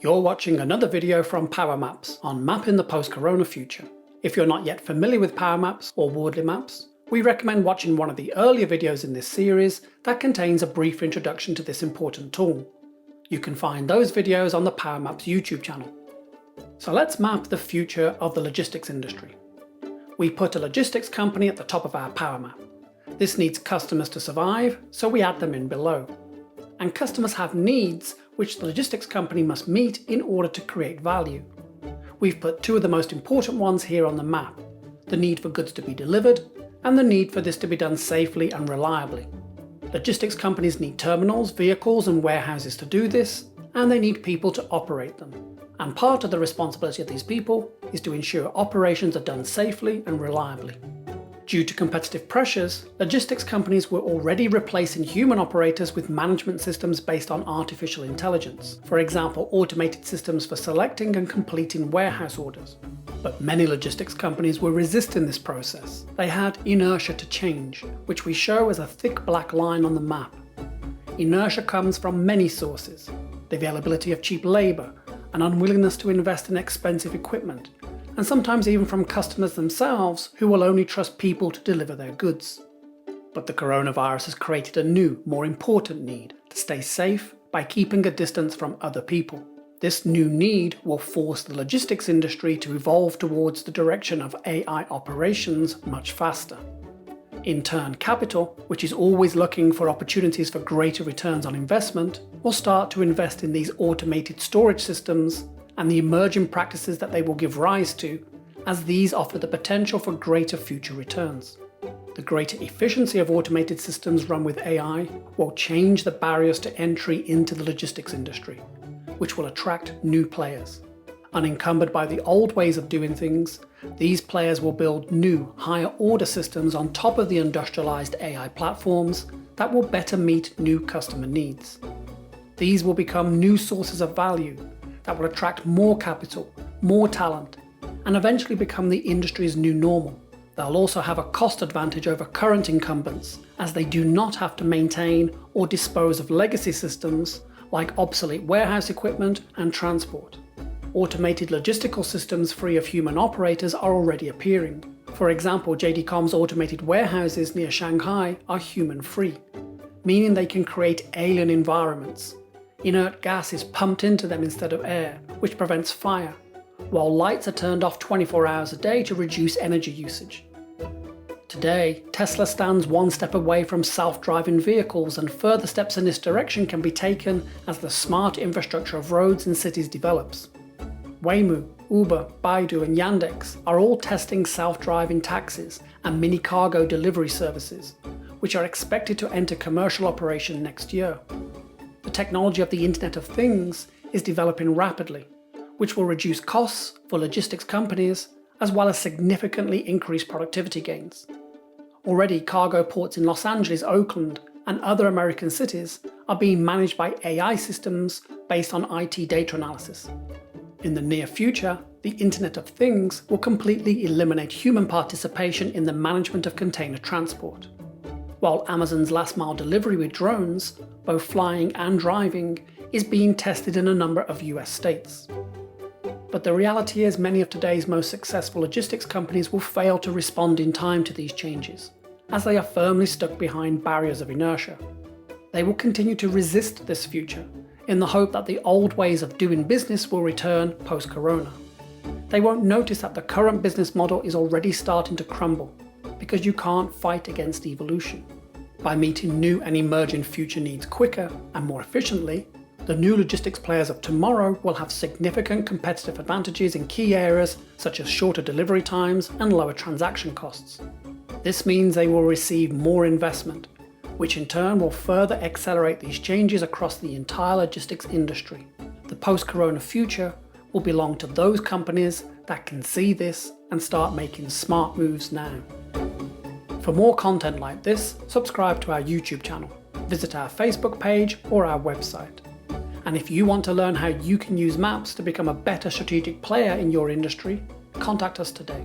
You're watching another video from PowerMaps on mapping the post-corona future. If you're not yet familiar with PowerMaps or Wardley Maps, we recommend watching one of the earlier videos in this series that contains a brief introduction to this important tool. You can find those videos on the PowerMaps YouTube channel. So let's map the future of the logistics industry. We put a logistics company at the top of our power map. This needs customers to survive, so we add them in below. And customers have needs which the logistics company must meet in order to create value. We've put two of the most important ones here on the map: the need for goods to be delivered and the need for this to be done safely and reliably. Logistics companies need terminals, vehicles and warehouses to do this, and they need people to operate them. And part of the responsibility of these people is to ensure operations are done safely and reliably. Due to competitive pressures, logistics companies were already replacing human operators with management systems based on artificial intelligence, for example automated systems for selecting and completing warehouse orders. But many logistics companies were resisting this process. They had inertia to change, which we show as a thick black line on the map. Inertia comes from many sources: the availability of cheap labour, an unwillingness to invest in expensive equipment, and sometimes even from customers themselves who will only trust people to deliver their goods. But the coronavirus has created a new, more important need: to stay safe by keeping a distance from other people. This new need will force the logistics industry to evolve towards the direction of AI operations much faster. In turn, capital, which is always looking for opportunities for greater returns on investment, will start to invest in these automated storage systems and the emerging practices that they will give rise to, as these offer the potential for greater future returns. The greater efficiency of automated systems run with AI will change the barriers to entry into the logistics industry, which will attract new players. Unencumbered by the old ways of doing things, these players will build new, higher order systems on top of the industrialized AI platforms that will better meet new customer needs. These will become new sources of value that will attract more capital, more talent, and eventually become the industry's new normal. They'll also have a cost advantage over current incumbents, as they do not have to maintain or dispose of legacy systems like obsolete warehouse equipment and transport. Automated logistical systems free of human operators are already appearing. For example, JD.com's automated warehouses near Shanghai are human-free, meaning they can create alien environments. Inert gas is pumped into them instead of air, which prevents fire, while lights are turned off 24 hours a day to reduce energy usage. Today, Tesla stands one step away from self-driving vehicles, and further steps in this direction can be taken as the smart infrastructure of roads and cities develops. Waymo, Uber, Baidu and Yandex are all testing self-driving taxis and mini cargo delivery services, which are expected to enter commercial operation next year. The technology of the Internet of Things is developing rapidly, which will reduce costs for logistics companies as well as significantly increase productivity gains. Already, cargo ports in Los Angeles, Oakland, and other American cities are being managed by AI systems based on IT data analysis. In the near future, the Internet of Things will completely eliminate human participation in the management of container transport. While Amazon's last-mile delivery with drones, both flying and driving, is being tested in a number of US states. But the reality is many of today's most successful logistics companies will fail to respond in time to these changes, as they are firmly stuck behind barriers of inertia. They will continue to resist this future, in the hope that the old ways of doing business will return post-corona. They won't notice that the current business model is already starting to crumble, because you can't fight against evolution. By meeting new and emerging future needs quicker and more efficiently, the new logistics players of tomorrow will have significant competitive advantages in key areas such as shorter delivery times and lower transaction costs. This means they will receive more investment, which in turn will further accelerate these changes across the entire logistics industry. The post-corona future will belong to those companies that can see this and start making smart moves now. For more content like this, subscribe to our YouTube channel, visit our Facebook page or our website. And if you want to learn how you can use maps to become a better strategic player in your industry, contact us today.